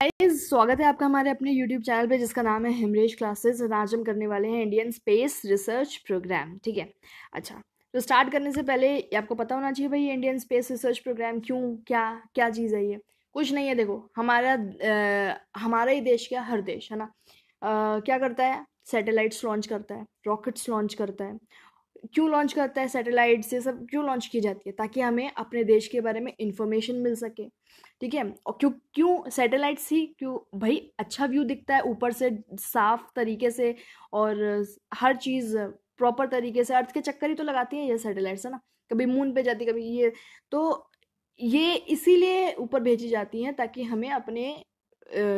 Guys, स्वागत है आपका हमारे अपने YouTube चैनल पे जिसका नाम है हिमरेश क्लासेस। आज हम करने वाले हैं इंडियन स्पेस रिसर्च प्रोग्राम। ठीक है। अच्छा, तो स्टार्ट करने से पहले ये आपको पता होना चाहिए भाई, इंडियन स्पेस रिसर्च प्रोग्राम क्यों, क्या क्या चीज़ है ये। कुछ नहीं है, देखो हमारा ही देश, क्या हर देश है ना, क्या करता है, सैटेलाइट्स लॉन्च करता है, रॉकेट्स लॉन्च करता है। क्यों लॉन्च करता है सैटेलाइट्स, ये सब क्यों लॉन्च की जाती है, ताकि हमें अपने देश के बारे में इंफॉर्मेशन मिल सके। ठीक है। और क्यों क्यों सैटेलाइट्स ही क्यों भाई, अच्छा व्यू दिखता है ऊपर से, साफ तरीके से, और हर चीज़ प्रॉपर तरीके से। अर्थ के चक्कर ही तो लगाती हैं ये सैटेलाइट्स, है ना। कभी मून पे जाती, कभी ये। तो ये इसीलिए ऊपर भेजी जाती हैं ताकि हमें अपने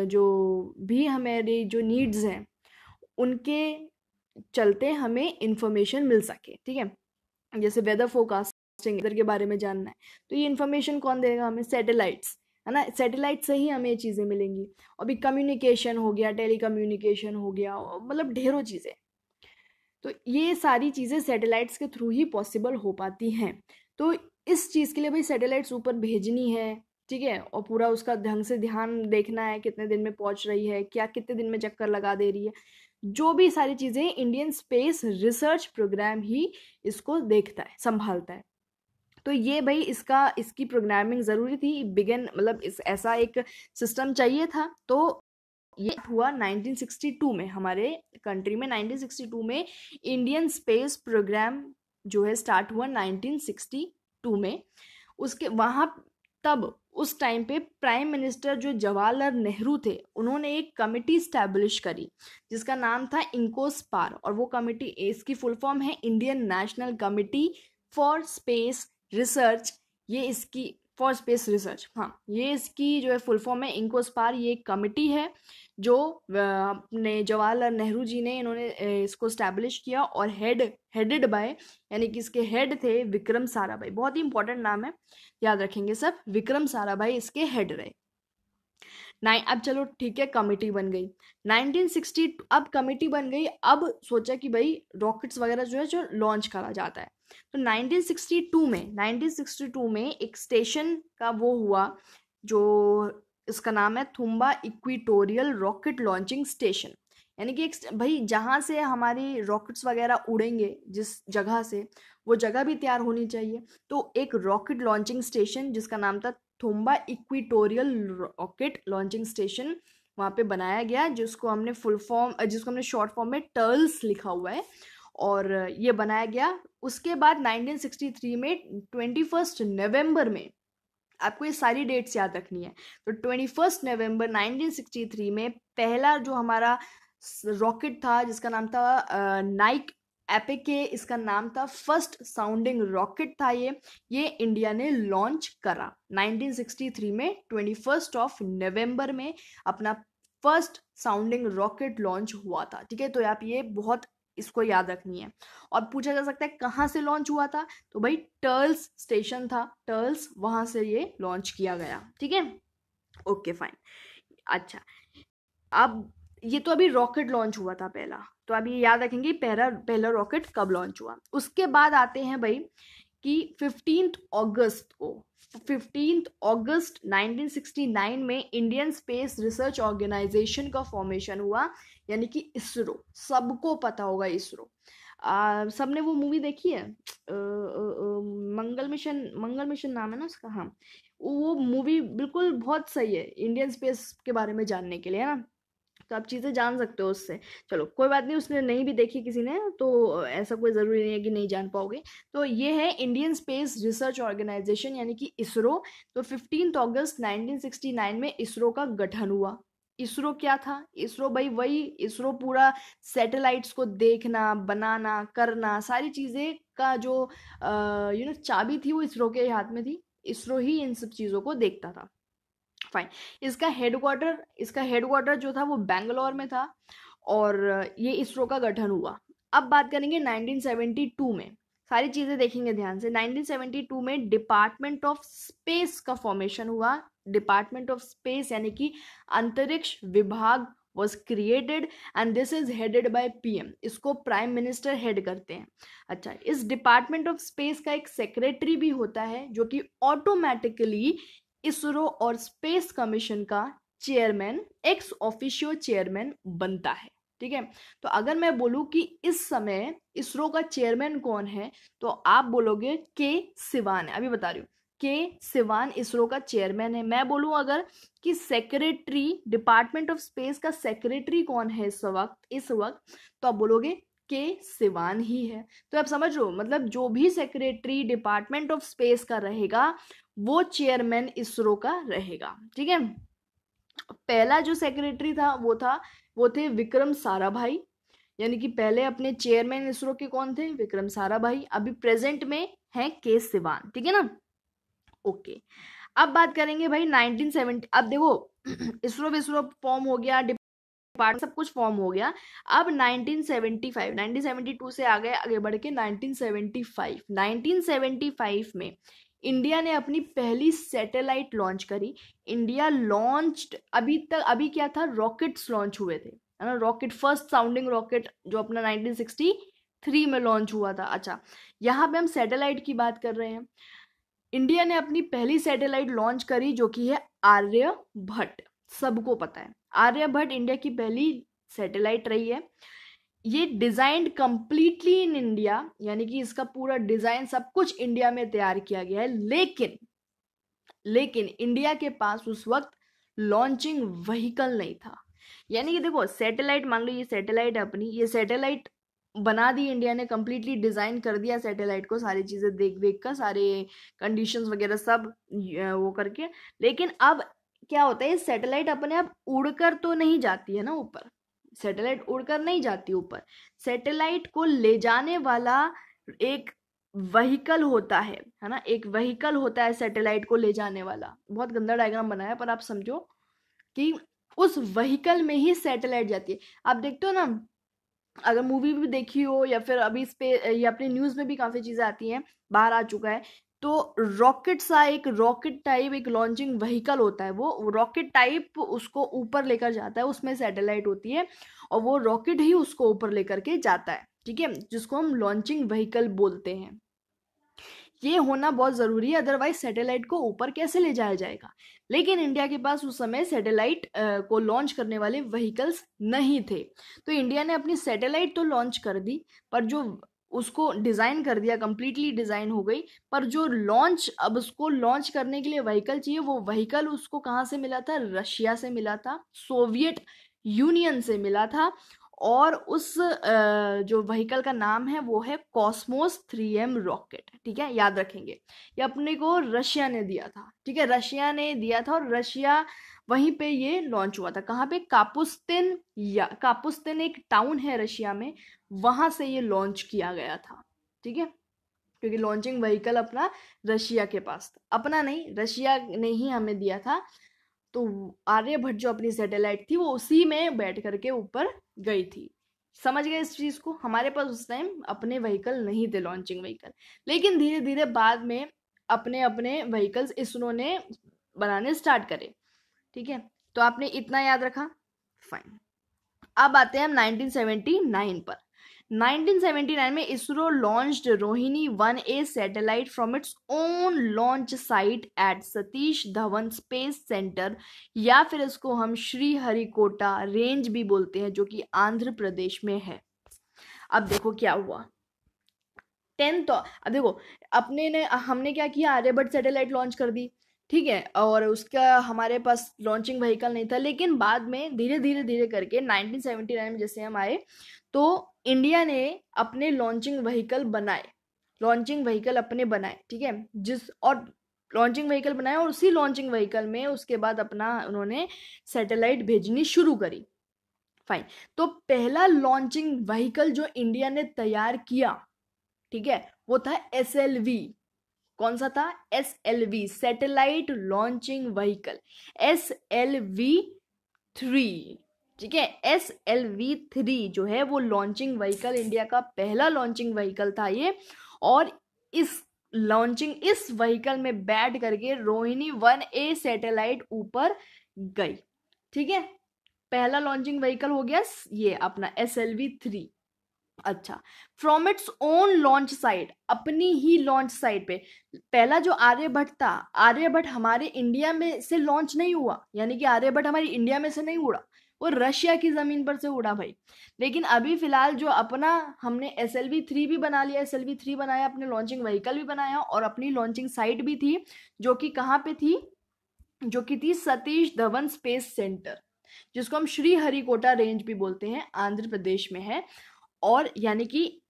जो भी हमारी जो नीड्स हैं उनके चलते हमें इंफॉर्मेशन मिल सके। ठीक है। जैसे वेदर फोरकास्टिंग, वेदर के बारे में जानना है, तो ये इन्फॉर्मेशन कौन देगा हमें, सैटेलाइट्स, है ना। सैटेलाइट से ही हमें ये चीज़ें मिलेंगी। अभी कम्युनिकेशन हो गया, टेली कम्युनिकेशन हो गया, मतलब ढेरों चीज़ें। तो ये सारी चीज़ें सैटेलाइट्स के थ्रू ही पॉसिबल हो पाती हैं। तो इस चीज़ के लिए भाई सैटेलाइट्स ऊपर भेजनी है। ठीक है। और पूरा उसका ढंग से ध्यान देखना है, कितने दिन में पहुंच रही है, क्या कितने दिन में चक्कर लगा दे रही है। जो भी सारी चीज़ें, इंडियन स्पेस रिसर्च प्रोग्राम ही इसको देखता है, संभालता है। तो ये भाई इसकी प्रोग्रामिंग ज़रूरी थी, बिगिन मतलब इस ऐसा एक सिस्टम चाहिए था। तो ये हुआ 1962 में, हमारे कंट्री में 1962 में इंडियन स्पेस प्रोग्राम जो है स्टार्ट हुआ 1962 में। उसके वहाँ तब उस टाइम पे प्राइम मिनिस्टर जो जवाहरलाल नेहरू थे, उन्होंने एक कमिटी स्टैब्लिश करी जिसका नाम था इंकोस्पार। और वो कमिटी, इसकी फुल फॉर्म है Indian national committee for space research. ये इसकी फॉर स्पेस रिसर्च, हाँ, ये इसकी जो है फुल फॉर्म है इंकोस्पार। ये एक कमिटी है जो अपने जवाहरलाल नेहरू जी ने, इन्होंने इसको स्टैब्लिश किया। और हेडेड बाय, यानी कि इसके हेड थे विक्रम साराभाई। बहुत ही इंपॉर्टेंट नाम है, याद रखेंगे सब। विक्रम साराभाई इसके हेड रहे। अब चलो ठीक है, कमिटी बन गई 1960। अब कमिटी बन गई, अब सोचा कि भाई रॉकेट्स वगैरह जो है जो लॉन्च करा जाता है। तो 1962 में एक स्टेशन का वो हुआ, जो इसका नाम है Thumba equatorial rocket launching station. यानी कि एक भाई जहाँ से हमारी रॉकेट्स वगैरह उड़ेंगे, जिस जगह से, वो जगह भी तैयार होनी चाहिए। तो एक रॉकेट लॉन्चिंग स्टेशन जिसका नाम था Thumba equatorial rocket launching station वहाँ पे बनाया गया, जिसको हमने शॉर्ट फॉर्म में टर्ल्स लिखा हुआ है। और ये बनाया गया। उसके बाद 1963 में 21 नवंबर में, आपको ये सारी डेट्स याद रखनी है। तो 21 नवंबर 1963 में पहला जो हमारा रॉकेट था, जिसका नाम था नाइक एपिके, इसका नाम था, फर्स्ट साउंडिंग रॉकेट था ये इंडिया ने लॉन्च करा 1963 में 21 नवंबर में अपना फर्स्ट साउंडिंग रॉकेट लॉन्च हुआ था। ठीक है। तो आप ये बहुत इसको याद रखनी है। और पूछा जा सकता है कहाँ से लॉन्च हुआ था, तो भाई टर्ल्स स्टेशन था, टर्ल्स, वहां से ये लॉन्च किया गया। ठीक है। Okay fine. अच्छा, अब ये तो अभी रॉकेट लॉन्च हुआ था पहला, तो अभी याद रखेंगे पहला पहला रॉकेट कब लॉन्च हुआ। उसके बाद आते हैं भाई कि 15 अगस्त 1969 में इंडियन स्पेस रिसर्च ऑर्गेनाइजेशन का फॉर्मेशन हुआ, यानी कि इसरो। सबको पता होगा इसरो। सबने वो मूवी देखी है, मंगल मिशन नाम है ना उसका, हाँ। वो मूवी बिल्कुल बहुत सही है इंडियन स्पेस के बारे में जानने के लिए, है ना। तो आप चीज़ें जान सकते हो उससे। चलो कोई बात नहीं, उसने नहीं भी देखी किसी ने, तो ऐसा कोई ज़रूरी नहीं है कि नहीं जान पाओगे। तो ये है इंडियन स्पेस रिसर्च ऑर्गेनाइजेशन, यानी कि इसरो। तो 15 अगस्त 1969 में इसरो का गठन हुआ। इसरो क्या था, इसरो भाई वही, इसरो पूरा सैटेलाइट्स को देखना, बनाना, करना, सारी चीज़ें का जो चाबी थी वो इसरो के हाथ में थी। इसरो ही इन सब चीज़ों को देखता था। फाइन। इसका हेडक्वार्टर जो था वो बैंगलोर में था। और ये इसरो का गठन हुआ। अब बात करेंगे 1972 में, सारी चीजें देखेंगे ध्यान से। 1972 में डिपार्टमेंट ऑफ स्पेस का फॉर्मेशन हुआ। डिपार्टमेंट ऑफ स्पेस यानी कि अंतरिक्ष विभाग was created and this is headed by PM। इसको प्राइम मिनिस्टर हेड करते हैं। अच्छा, इस डिपार्टमेंट ऑफ स्पेस का एक सेक्रेटरी भी होता है, जो कि ऑटोमेटिकली इसरो और स्पेस कमीशन का चेयरमैन, एक्स ऑफिशियो चेयरमैन बनता है। ठीक है, तो अगर मैं बोलूं कि इस समय इसरो का चेयरमैन कौन है, तो आप बोलोगे के सिवान है। अभी बता रही हूँ, के सिवान इसरो का चेयरमैन है। मैं बोलूं अगर कि सेक्रेटरी, डिपार्टमेंट ऑफ स्पेस का सेक्रेटरी कौन है इस वक्त, तो आप बोलोगे के सिवान ही है। तो आप समझ लो, मतलब जो भी सेक्रेटरी डिपार्टमेंट ऑफ स्पेस का रहेगा वो चेयरमैन इसरो का रहेगा। ठीक है, पहला जो सेक्रेटरी था वो थे विक्रम साराभाई, यानी कि पहले अपने चेयरमैन इसरो के कौन थे, विक्रम साराभाई। अभी प्रेजेंट में है के सिवान। ठीक है ना, ओके। अब बात करेंगे भाई 1970। अब देखो इसरो फॉर्म हो गया, डिपार्टमेंट सब कुछ फॉर्म हो गया। अब 1975, 1972 से आगे बढ़ के 1975 में इंडिया ने अपनी पहली सैटेलाइट लॉन्च करी। इंडिया लॉन्च्ड, अभी क्या था, रॉकेट्स लॉन्च हुए थे, है ना। रॉकेट, फर्स्ट साउंडिंग रॉकेट जो अपना 1963 में लॉन्च हुआ था। अच्छा, यहाँ पे हम सैटेलाइट की बात कर रहे हैं। इंडिया ने अपनी पहली सैटेलाइट लॉन्च करी जो कि है आर्यभट्ट। सबको पता है आर्यभट्ट इंडिया की पहली सैटेलाइट रही है। ये डिजाइंड कंप्लीटली इन इंडिया, यानी कि इसका पूरा डिजाइन सब कुछ इंडिया में तैयार किया गया है। लेकिन इंडिया के पास उस वक्त लॉन्चिंग व्हीकल नहीं था। यानी कि देखो, सैटेलाइट, मान लो ये सैटेलाइट अपनी, ये सैटेलाइट बना दी इंडिया ने, कंप्लीटली डिजाइन कर दिया सैटेलाइट को, सारी चीजें देख देख कर, सारे कंडीशंस वगैरह सब वो करके। लेकिन अब क्या होता है, सैटेलाइट अपने आप उड़कर तो नहीं जाती है ना ऊपर, सैटेलाइट उड़कर नहीं जाती ऊपर। सैटेलाइट को ले जाने वाला एक व्हीकल होता है ना, एक व्हीकल होता है सैटेलाइट को ले जाने वाला। बहुत गंदा डायग्राम बनाया, पर आप समझो कि उस व्हीकल में ही सैटेलाइट जाती है। आप देखते हो ना, अगर मूवी भी देखी हो या फिर अभी इस पे या अपनी न्यूज में भी काफी चीजें आती हैं, बाहर आ चुका है, तो रॉकेट सा, एक रॉकेट टाइप एक लॉन्चिंग व्हीकल होता है। वो रॉकेट टाइप उसको ऊपर लेकर जाता है, उसमें सैटेलाइट होती है और वो रॉकेट ही उसको ऊपर लेकर के जाता है। ठीक है, जिसको हम लॉन्चिंग व्हीकल बोलते हैं। ये होना बहुत जरूरी है, अदरवाइज सैटेलाइट को ऊपर कैसे ले जाया जाएगा। लेकिन इंडिया के पास उस समय सैटेलाइट को लॉन्च करने वाले व्हीकल्स नहीं थे। तो इंडिया ने अपनी सैटेलाइट तो लॉन्च कर दी, पर जो उसको डिजाइन कर दिया, कंप्लीटली डिजाइन हो गई, पर जो लॉन्च, अब उसको लॉन्च करने के लिए व्हीकल चाहिए, वो व्हीकल उसको कहाँ से मिला था, रशिया से मिला था, सोवियत यूनियन से मिला था। और उस जो व्हीकल का नाम है वो है कॉस्मोस 3M रॉकेट। ठीक है, याद रखेंगे, ये अपने को रशिया ने दिया था। ठीक है, रशिया ने दिया था, और रशिया वहीं पे ये लॉन्च हुआ था। कहाँ पे, कापुस्तिन, या कापुस्तिन एक टाउन है रशिया में, वहां से ये लॉन्च किया गया था। ठीक है, क्योंकि लॉन्चिंग व्हीकल अपना रशिया के पास था, अपना नहीं, रशिया ने ही हमें दिया था। तो आर्यभट्ट जो अपनी सैटेलाइट थी वो उसी में बैठ करके ऊपर गई थी। समझ गए इस चीज को। हमारे पास उस टाइम अपने व्हीकल नहीं थे, लॉन्चिंग व्हीकल। लेकिन धीरे धीरे बाद में अपने अपने व्हीकल्स इसरो ने बनाने स्टार्ट करे। ठीक है, तो आपने इतना याद रखा, फाइन। अब आते हैं हम 1979 पर। 1979 में ISRO launched Rohini 1A satellite from its own launch site at Satish Dhawan space centre, या फिर इसको हम श्री हरिकोटा रेंज भी बोलते हैं, जो कि आंध्र प्रदेश में है। अब देखो क्या हुआ, अब देखो, हमने क्या किया, आर्यभट्ट सैटेलाइट लॉन्च कर दी। ठीक है, और उसका हमारे पास लॉन्चिंग व्हीकल नहीं था। लेकिन बाद में धीरे धीरे धीरे करके 1979 में जैसे हम आए, तो इंडिया ने अपने लॉन्चिंग व्हीकल बनाए, लॉन्चिंग व्हीकल अपने बनाए। ठीक है, लॉन्चिंग व्हीकल बनाए, और उसी लॉन्चिंग व्हीकल में उसके बाद अपना उन्होंने सैटेलाइट भेजनी शुरू करी। फाइन, तो पहला लॉन्चिंग व्हीकल जो इंडिया ने तैयार किया, ठीक है, वो था SLV। कौन सा था, SLV, satellite launching vehicle, SLV-3। ठीक है, SLV-3 जो है वो लॉन्चिंग व्हीकल, इंडिया का पहला लॉन्चिंग व्हीकल था ये। और इस व्हीकल में बैठ करके रोहिणी 1A सैटेलाइट ऊपर गई। ठीक है, पहला लॉन्चिंग व्हीकल हो गया ये अपना SLV-3। अच्छा, from its own launch site, अपनी ही लॉन्च साइट पे। पहला जो आर्यभट्ट था, आर्यभट्ट हमारे इंडिया में से लॉन्च नहीं हुआ, यानी कि आर्यभट्ट हमारी इंडिया में से नहीं उड़ा, वो रशिया की जमीन पर से उड़ा भाई। लेकिन अभी फिलहाल जो अपना हमने SLV-3 भी बना लिया, SLV-3 बनाया, अपने लॉन्चिंग व्हीकल भी बनाया और अपनी लॉन्चिंग साइट भी थी, जो कि कहाँ पे थी, जो कि थी सतीश धवन स्पेस सेंटर, जिसको हम श्रीहरिकोटा रेंज भी बोलते हैं, आंध्र प्रदेश में है। और यानी कि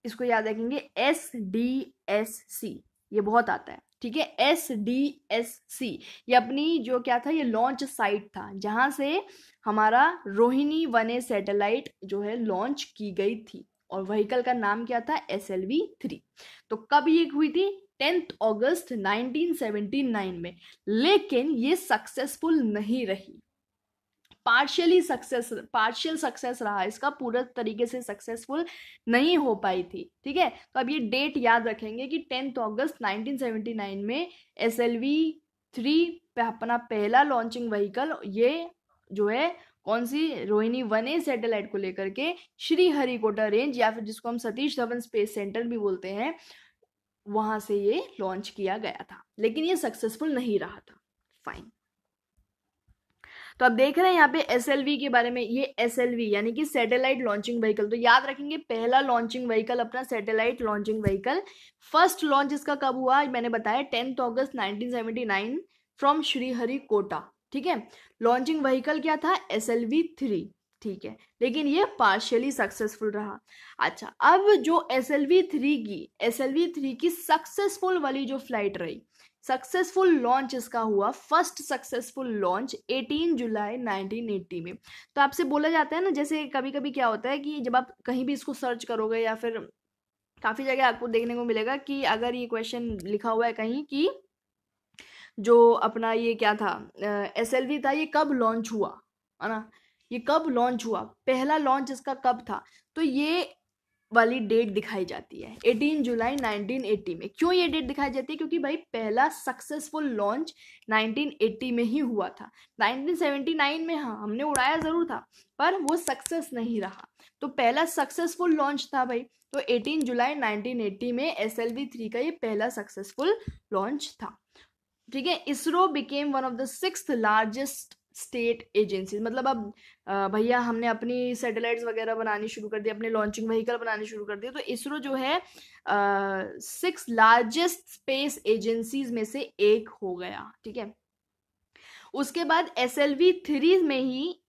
इसको याद रखेंगे SDSC, ये बहुत आता है, ठीक है। SDSC ये अपनी जो क्या था, ये लॉन्च साइट था जहां से हमारा रोहिणी 1A सैटेलाइट जो है लॉन्च की गई थी, और व्हीकल का नाम क्या था, SLV-3। तो कब ये हुई थी, 10 अगस्त 1979 में। लेकिन ये सक्सेसफुल नहीं रही, पार्शियल सक्सेस रहा इसका, पूरा तरीके से सक्सेसफुल नहीं हो पाई थी, ठीक है। तो अब ये डेट याद रखेंगे कि 10 अगस्त 1979 में SLV-3 पे अपना पहला लॉन्चिंग व्हीकल, ये जो है कौन सी, रोहिणी 1A सैटेलाइट को लेकर के श्रीहरिकोटा रेंज, या फिर जिसको हम सतीश धवन स्पेस सेंटर भी बोलते हैं, वहां से ये लॉन्च किया गया था। लेकिन ये सक्सेसफुल नहीं रहा था। फाइन। तो अब देख रहे हैं यहाँ पे SLV के बारे में, ये SLV यानी कि सैटेलाइट लॉन्चिंग व्हीकल। तो याद रखेंगे पहला लॉन्चिंग व्हीकल अपना satellite launching vehicle. First launch इसका कब हुआ, मैंने बताया 10 अगस्त 1979 फ्रॉम श्रीहरिकोटा, ठीक है। लॉन्चिंग व्हीकल क्या था, SLV-3, ठीक है। लेकिन ये पार्शियली सक्सेसफुल रहा। अच्छा, अब जो SLV-3 की सक्सेसफुल वाली जो फ्लाइट रही, सक्सेसफुल लॉन्च इसका हुआ, फर्स्ट सक्सेसफुल लॉन्च 18 जुलाई 1980 में। तो आपसे बोला जाता है ना, जैसे कभी कभी क्या होता है कि जब आप कहीं भी इसको सर्च करोगे या फिर काफ़ी जगह आपको देखने को मिलेगा कि अगर ये क्वेश्चन लिखा हुआ है कहीं कि जो अपना ये क्या था, SLV था, ये कब लॉन्च हुआ, है ना, ये कब लॉन्च हुआ, पहला लॉन्च इसका कब था, तो ये वाली डेट दिखाई जाती है 18 जुलाई 1980 में। क्यों ये डेट दिखाई जाती है, क्योंकि भाई पहला सक्सेसफुल लॉन्च 1980 में ही हुआ था। 1979 में हाँ हमने उड़ाया ज़रूर था, पर वो सक्सेस नहीं रहा। तो पहला सक्सेसफुल लॉन्च था भाई, तो 18 जुलाई 1980 में SLV-3 का ये पहला सक्सेसफुल लॉन्च था, ठीक है। ISRO became one of the 6th largest state agency, मतलब अब भैया हमने अपनी सैटेलाइट्स वगैरह बनानी शुरू कर दी, अपने लॉन्चिंग व्हीकल बनाने शुरू कर दिए, तो इसरो जो है 6 लार्जेस्ट स्पेस एजेंसीज में से एक हो गया, ठीक है। उसके बाद SLV-3 में ही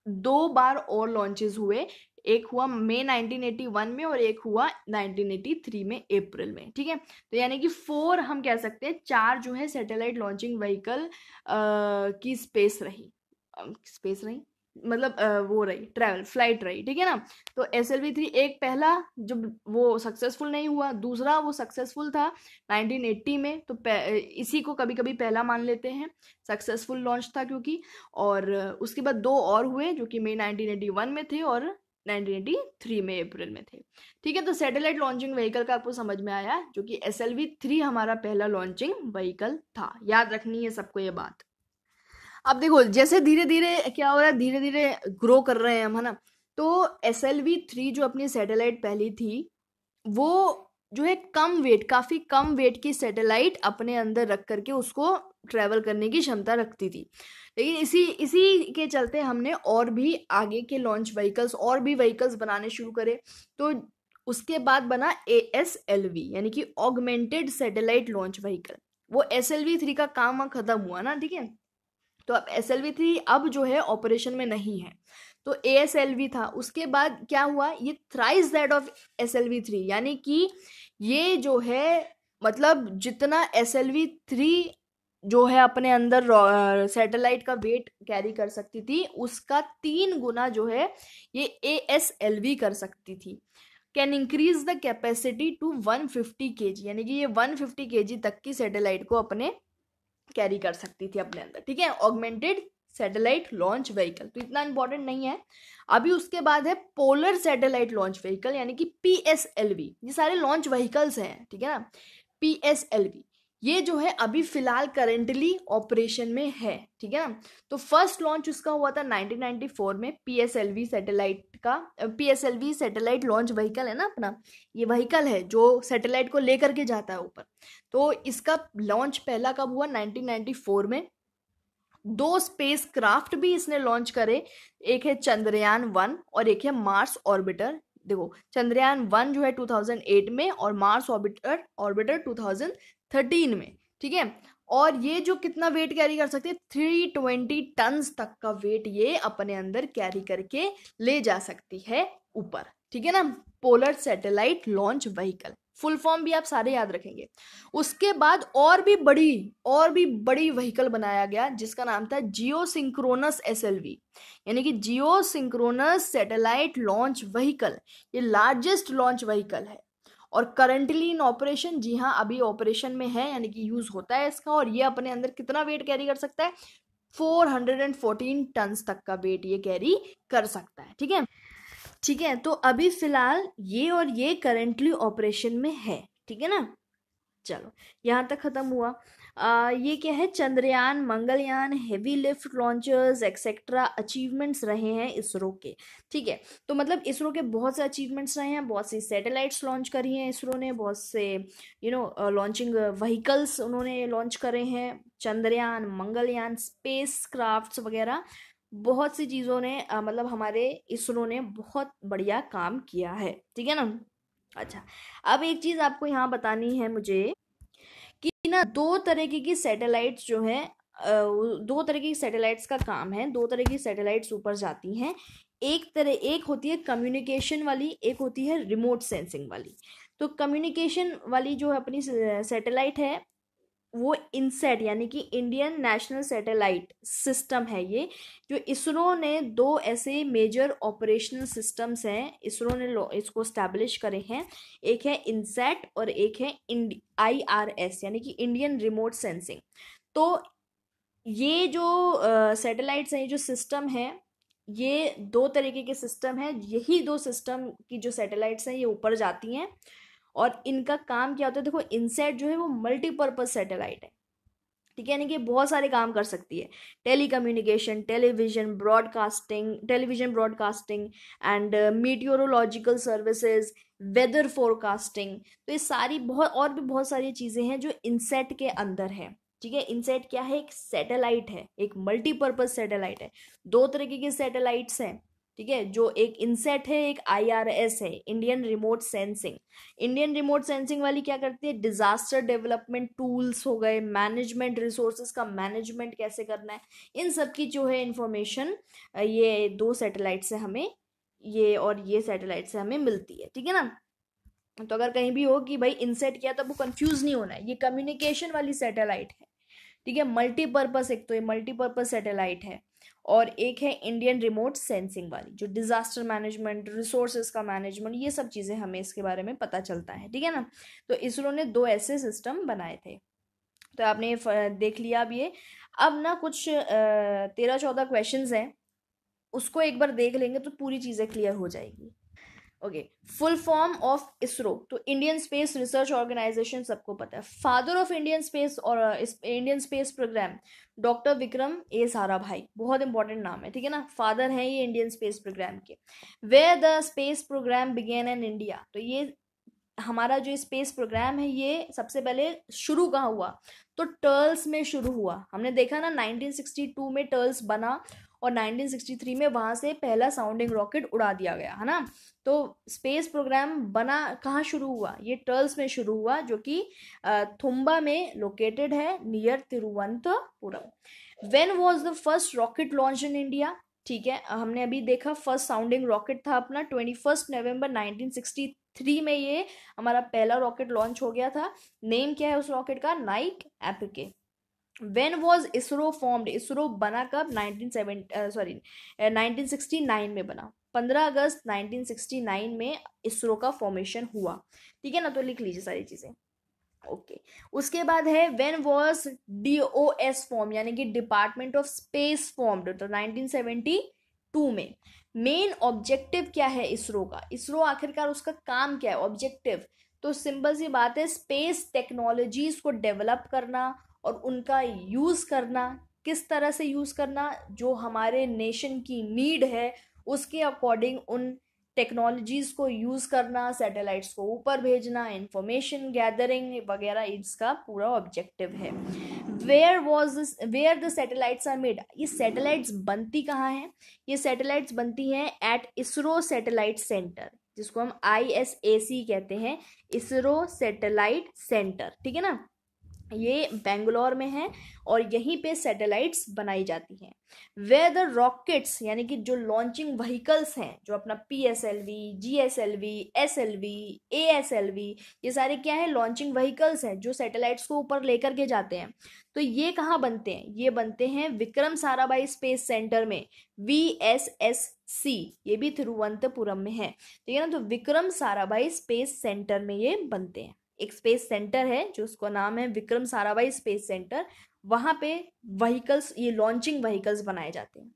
2 बार और लॉन्चेस हुए, एक हुआ मई 1981 में और एक हुआ 1983 में अप्रैल में, ठीक है। तो यानी कि 4 हम कह सकते हैं, 4 जो है सैटेलाइट लॉन्चिंग व्हीकल की स्पेस रही मतलब वो रही, ट्रैवल फ्लाइट रही, ठीक है ना। तो SLV-3 एक पहला जो वो सक्सेसफुल नहीं हुआ, दूसरा वो सक्सेसफुल था 1980 में, तो इसी को कभी कभी पहला मान लेते हैं, सक्सेसफुल लॉन्च था क्योंकि। और उसके बाद 2 और हुए जो कि मई 1981 में थे और 1983 में अप्रैल में थे, ठीक है। तो सैटेलाइट लॉन्चिंग व्हीकल का आपको समझ में आया, जो कि SLV-3 हमारा पहला लॉन्चिंग व्हीकल था। याद रखनी है सबको ये बात। अब देखो जैसे धीरे धीरे क्या हो रहा है, धीरे धीरे ग्रो कर रहे हैं हम, है ना। तो SLV-3 जो अपनी सैटेलाइट पहली थी, वो जो है काफ़ी कम वेट की सैटेलाइट अपने अंदर रख करके उसको ट्रैवल करने की क्षमता रखती थी। लेकिन इसी के चलते हमने और भी आगे के लॉन्च व्हीकल्स, और भी व्हीकल्स बनाने शुरू करे। तो उसके बाद बना ASLV यानी कि ऑगमेंटेड सैटेलाइट लॉन्च व्हीकल। वो SLV-3 का काम खत्म हुआ ना, ठीक है। तो अब SLV-3 अब जो है ऑपरेशन में नहीं है, तो ASLV था। उसके बाद क्या हुआ, ये थ्राइस दैट ऑफ SLV-3, यानी कि ये जो है मतलब जितना SLV-3 जो है अपने अंदर सैटेलाइट का वेट कैरी कर सकती थी, उसका 3 गुना जो है ये ASLV कर सकती थी। Can increase the capacity to 150 kg, यानी कि ये 150 kg तक की सैटेलाइट को अपने कैरी कर सकती थी अपने अंदर, ठीक है। ऑगमेंटेड सैटेलाइट लॉन्च व्हीकल, तो इतना इंपॉर्टेंट नहीं है। अभी उसके बाद है पोलर सैटेलाइट लॉन्च व्हीकल यानी कि PSLV। ये सारे लॉन्च व्हीकल्स हैं, ठीक है ना। PSLV ये जो है अभी फिलहाल करेंटली ऑपरेशन में है, ठीक है ना। तो फर्स्ट लॉन्च उसका हुआ था 1994 में, पीएसएलवी सैटेलाइट का। पीएसएलवी सैटेलाइट लॉन्च व्हीकल है ना अपना, ये व्हीकल है जो सैटेलाइट को लेकर के जाता है ऊपर। तो इसका लॉन्च पहला कब हुआ, 1994 में। 2 स्पेस क्राफ्ट भी इसने लॉन्च करे, एक है चंद्रयान 1 और एक है मार्स ऑर्बिटर। देखो चंद्रयान 1 जो है 2008 में और मार्स ऑर्बिटर ऑर्बिटर 2013 में, ठीक है। और ये जो कितना वेट कैरी कर सकते हैं, 320 टन्स तक का वेट ये अपने अंदर कैरी करके ले जा सकती है ऊपर, ठीक है ना। Polar satellite launch vehicle, full form भी आप सारे याद रखेंगे। उसके बाद और भी बड़ी व्हीकल बनाया गया जिसका नाम था जियो सिंक्रोनस एसएलवी, यानी कि जियो सिंक्रोनस सैटेलाइट लॉन्च व्हीकल। ये लार्जेस्ट लॉन्च व्हीकल है और करंटली इन ऑपरेशन, जी हाँ अभी ऑपरेशन में है, यानी कि यूज होता है इसका। और ये अपने अंदर कितना वेट कैरी कर सकता है, 414 टन्स तक का वेट ये कैरी कर सकता है, ठीक है। ठीक है, तो अभी फिलहाल ये और ये करंटली ऑपरेशन में है, ठीक है ना। चलो यहाँ तक खत्म हुआ। ये क्या है, Chandrayaan, Mangalyaan, heavy lift launchers etcetera achievements रहे हैं इसरो के, ठीक है। तो मतलब इसरो के बहुत से अचीवमेंट्स रहे हैं, बहुत सी सैटेलाइट्स लॉन्च करी हैं इसरो ने, बहुत से लॉन्चिंग व्हीकल्स उन्होंने लॉन्च करे हैं, चंद्रयान, मंगलयान, स्पेस क्राफ्ट्स वगैरह बहुत सी चीज़ों ने मतलब हमारे इसरो ने बहुत बढ़िया काम किया है, ठीक है ना। अच्छा, अब एक चीज़ आपको यहाँ बतानी है मुझे कि ना दो तरीके की सैटेलाइट्स जो है, दो तरह की सैटेलाइट्स का काम है, दो तरह की सैटेलाइट्स ऊपर जाती हैं। एक होती है कम्युनिकेशन वाली, एक होती है रिमोट सेंसिंग वाली। तो कम्युनिकेशन वाली जो अपनी सैटेलाइट है वो इनसेट यानी कि इंडियन नेशनल सैटेलाइट सिस्टम है ये, जो इसरो ने दो ऐसे मेजर ऑपरेशनल सिस्टम्स हैं इसरो ने इसको स्टैब्लिश करे हैं। एक है इनसेट और एक है IRS यानी कि इंडियन रिमोट सेंसिंग। तो ये जो सैटेलाइट्स हैं, ये जो सिस्टम है, ये दो तरीके के सिस्टम हैं। यही दो सिस्टम की जो सैटेलाइट्स हैं ये ऊपर जाती हैं और इनका काम क्या होता है, देखो इनसेट जो है वो मल्टीपर्पज सैटेलाइट है, ठीक है, यानी कि बहुत सारे काम कर सकती है। Telecommunication, television broadcasting and meteorological services, weather forecasting. तो ये सारी बहुत और भी बहुत सारी चीज़ें हैं जो इनसेट के अंदर है, ठीक है। इनसेट क्या है, एक सैटेलाइट है, एक मल्टीपर्पज सैटेलाइट है। दो तरीके के सैटेलाइट्स हैं, ठीक है, जो एक इनसेट है, एक IRS है, Indian remote sensing. Indian remote sensing वाली क्या करती है, डिजास्टर डेवलपमेंट टूल्स हो गए, मैनेजमेंट, रिसोर्सेज का मैनेजमेंट कैसे करना है, इन सब की जो है इंफॉर्मेशन ये दो सैटेलाइट से हमें, ये और ये सैटेलाइट से हमें मिलती है, ठीक है ना। तो अगर कहीं भी हो कि भाई इनसेट किया तो वो कंफ्यूज नहीं होना है, ये कम्युनिकेशन वाली सैटेलाइट है, ठीक है, मल्टीपर्पज। एक तो ये मल्टीपर्पज सैटेलाइट है और एक है इंडियन रिमोट सेंसिंग वाली जो डिजास्टर मैनेजमेंट, रिसोर्सेज का मैनेजमेंट, ये सब चीज़ें हमें इसके बारे में पता चलता है, ठीक है ना। तो इसरो ने दो ऐसे सिस्टम बनाए थे। तो आपने देख लिया। अब ये अब ना कुछ 13-14 क्वेश्चंस हैं, उसको एक बार देख लेंगे तो पूरी चीज़ें क्लियर हो जाएगी। Okay, full form of ISRO, तो इंडियन स्पेस रिसर्च ऑर्गेनाइजेशन सबको पता है। फादर ऑफ इंडियन स्पेस और Indian space programme doctor Vikram A Sarabhai, बहुत इंपॉर्टेंट नाम है, ठीक है ना, फादर हैं ये इंडियन स्पेस प्रोग्राम के। Where the space programme began in India, तो ये हमारा जो स्पेस प्रोग्राम है ये सबसे पहले शुरू कहाँ हुआ, तो टर्ल्स में शुरू हुआ। हमने देखा ना 1962 में टर्ल्स बना और 1963 में वहां से पहला साउंडिंग रॉकेट उड़ा दिया गया, है ना। तो स्पेस प्रोग्राम बना कहाँ शुरू हुआ, ये टर्ल्स में शुरू हुआ, जो कि थुम्बा में लोकेटेड है near Thiruvananthapuram. When was the first rocket launch in India, ठीक है, हमने अभी देखा फर्स्ट साउंडिंग रॉकेट था अपना 21 नवंबर 1963 में ये हमारा पहला रॉकेट लॉन्च हो गया था। नेम क्या है उस रॉकेट का, Naik APK. When was ISRO formed, ISRO बना कब, 1969 में बना, 15 अगस्त 1969 में इसरो का फॉर्मेशन हुआ, ठीक है ना। तो लिख लीजिए सारी चीजें। ओके, उसके बाद है व्हेन वाज DOS फॉर्म, यानी कि डिपार्टमेंट ऑफ स्पेस फॉर्म्ड, तो 1972 में। मेन ऑब्जेक्टिव क्या है इसरो का, इसरो आखिरकार उसका काम क्या है, ऑब्जेक्टिव, तो सिंपल सी बात है, स्पेस टेक्नोलॉजीज को डेवलप करना और उनका यूज़ करना, किस तरह से यूज़ करना, जो हमारे नेशन की नीड है उसके अकॉर्डिंग उन टेक्नोलॉजीज़ को यूज़ करना, सैटेलाइट्स को ऊपर भेजना, इंफॉर्मेशन गैदरिंग वगैरह, इसका पूरा ऑब्जेक्टिव है। Where the satellites are made, ये सैटेलाइट्स बनती कहाँ हैं? ये सैटेलाइट्स बनती हैं एट इसरो सैटेलाइट सेंटर, जिसको हम ISAC कहते हैं, इसरो सैटेलाइट सेंटर, ठीक है ना। ये बेंगलोर में है और यहीं पे सैटेलाइट्स बनाई जाती हैं। वेयर द रॉकेट्स, यानी कि जो लॉन्चिंग व्हीकल्स हैं, जो अपना PSLV, GSLV, SLV, ASLV, ये सारे क्या है? लॉन्चिंग व्हीकल्स हैं जो सैटेलाइट्स को ऊपर लेकर के जाते हैं। तो ये कहाँ बनते हैं? ये बनते हैं विक्रम साराभाई स्पेस सेंटर में, VSSC, ये भी तिरुवनंतपुरम में है, ठीक है ना। तो विक्रम साराभाई स्पेस सेंटर में ये बनते हैं। एक स्पेस सेंटर है जो उसका नाम है विक्रम साराभाई स्पेस सेंटर, वहां पे व्हीकल्स, ये लॉन्चिंग व्हीकल्स बनाए जाते हैं,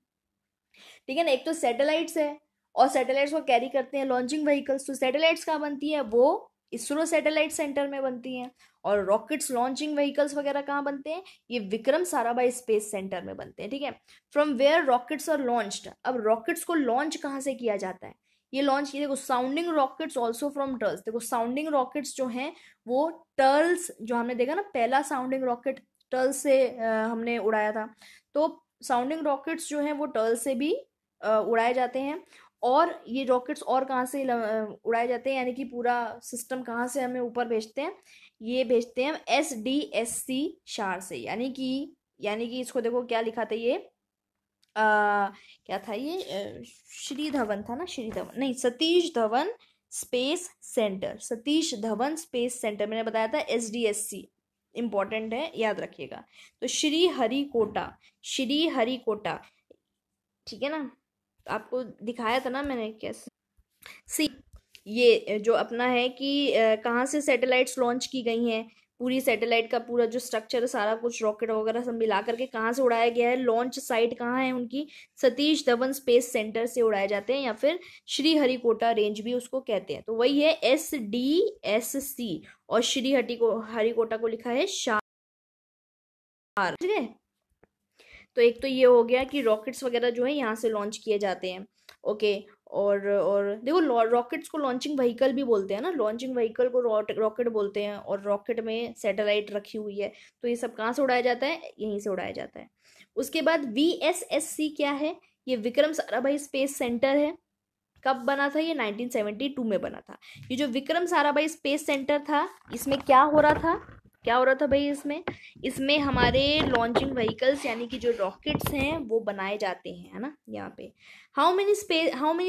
ठीक है ना। एक तो सैटेलाइट्स है और सैटेलाइट्स को कैरी करते हैं लॉन्चिंग व्हीकल्स। तो सैटेलाइट्स कहाँ बनती है? वो इसरो सैटेलाइट सेंटर में बनती हैं। और रॉकेट्स, लॉन्चिंग व्हीकल्स वगैरह कहाँ बनते हैं? ये विक्रम साराभाई स्पेस सेंटर में बनते हैं, ठीक है। From where rockets are launched, अब रॉकेट्स को लॉन्च कहाँ से किया जाता है? ये लॉन्च, ये देखो, साउंडिंग रॉकेट्स ऑल्सो फ्रॉम टर्ल्स। देखो साउंडिंग रॉकेट्स जो हैं वो टर्ल्स, जो हमने देखा ना पहला साउंडिंग रॉकेट टर्ल्स से हमने उड़ाया था, तो साउंडिंग रॉकेट्स जो हैं वो टर्ल्स से भी उड़ाए जाते हैं। और ये रॉकेट्स और कहाँ से उड़ाए जाते हैं, यानी कि पूरा सिस्टम कहाँ से हमें ऊपर भेजते हैं? ये भेजते हैं हम SDSC शार से, यानी कि इसको देखो क्या लिखा था ये, क्या था ये, श्री धवन था ना, श्री धवन नहीं, Satish Dhawan space centre, Satish Dhawan space centre मैंने बताया था, SDSC इंपॉर्टेंट है, याद रखिएगा। तो श्री हरिकोटा, ठीक है ना। आपको दिखाया था ना मैंने कैसे। सी, ये जो अपना है कि कहाँ से सैटेलाइट्स लॉन्च की गई हैं, पूरी सैटेलाइट का पूरा जो स्ट्रक्चर है, सारा कुछ रॉकेट वगैरह सब मिला करके कहाँ से उड़ाया गया है, लॉन्च साइट कहाँ है उनकी, सतीश धवन स्पेस सेंटर से उड़ाए जाते हैं, या फिर श्री हरिकोटा रेंज भी उसको कहते हैं। तो वही है SDSC, और श्री हरिकोटा को लिखा है शार, ठीक है। तो एक तो ये हो गया कि रॉकेट्स वगैरह जो है यहाँ से लॉन्च किए जाते हैं, ओके। और देखो, रॉकेट्स को लॉन्चिंग व्हीकल भी बोलते हैं ना, लॉन्चिंग व्हीकल को रॉकेट बोलते हैं, और रॉकेट में सैटेलाइट रखी हुई है। तो ये सब कहाँ से उड़ाया जाता है? यहीं से उड़ाया जाता है। उसके बाद VSSC क्या है? ये विक्रम साराभाई स्पेस सेंटर है। कब बना था? ये 1972 में बना था। ये जो विक्रम साराभाई स्पेस सेंटर था, इसमें क्या हो रहा था? क्या हो रहा था भाई? इसमें हमारे लॉन्चिंग व्हीकल्स, यानी कि जो रॉकेट्स हैं वो बनाए जाते हैं, है ना, यहाँ पे। How many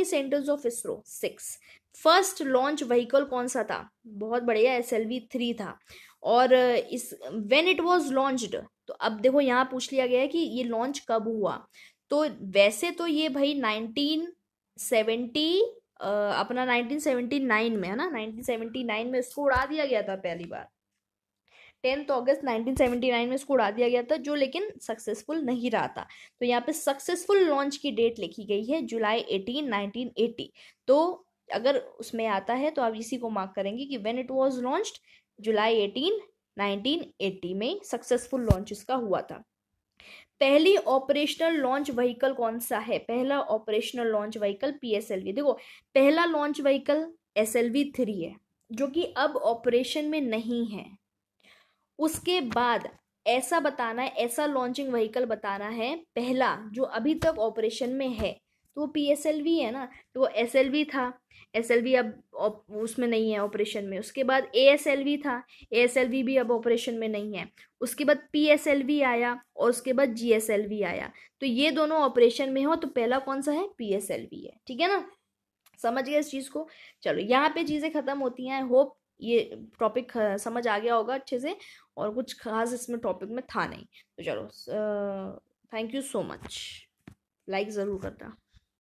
centres of ISRO? 6। First launch vehicle कौन सा था? बहुत बढ़िया, SLV-3 था। और इस व्हेन इट वाज लॉन्च्ड, तो अब देखो यहाँ पूछ लिया गया है कि ये लॉन्च कब हुआ। तो वैसे तो ये भाई 1979 में है ना, 1979 में इसको उड़ा दिया गया था पहली बार, 10 अगस्त 1979 में इसको उड़ा दिया गया था, जो लेकिन सक्सेसफुल नहीं रहा था। तो यहाँ पे सक्सेसफुल लॉन्च की डेट लिखी गई है जुलाई 18, 1980। तो अगर उसमें आता है तो आप इसी को मार्क करेंगे कि व्हेन इट वाज लॉन्च्ड, जुलाई 18, 1980 में सक्सेसफुल लॉन्च इसका हुआ था। पहली ऑपरेशनल लॉन्च व्हीकल कौन सा है? पहला ऑपरेशनल लॉन्च व्हीकल PSLV। देखो, पहला लॉन्च व्हीकल SLV-3 है, जो कि अब ऑपरेशन में नहीं है। उसके बाद ऐसा बताना है, ऐसा लॉन्चिंग व्हीकल बताना है पहला जो अभी तक ऑपरेशन में है, तो वो PSLV है ना। तो वो SLV था, SLV अब उसमें नहीं है ऑपरेशन में। उसके बाद ASLV था, ASLV भी अब ऑपरेशन में नहीं है। उसके बाद PSLV आया, और उसके बाद GSLV आया। तो ये दोनों ऑपरेशन में हो, तो पहला कौन सा है? PSLV है, ठीक है ना। समझ गए इस चीज़ को? चलो, यहाँ पे चीज़ें ख़त्म होती हैं। होप ये टॉपिक समझ आ गया होगा अच्छे से, और कुछ खास इसमें टॉपिक में था नहीं। तो चलो, thank you so much, like ज़रूर करना।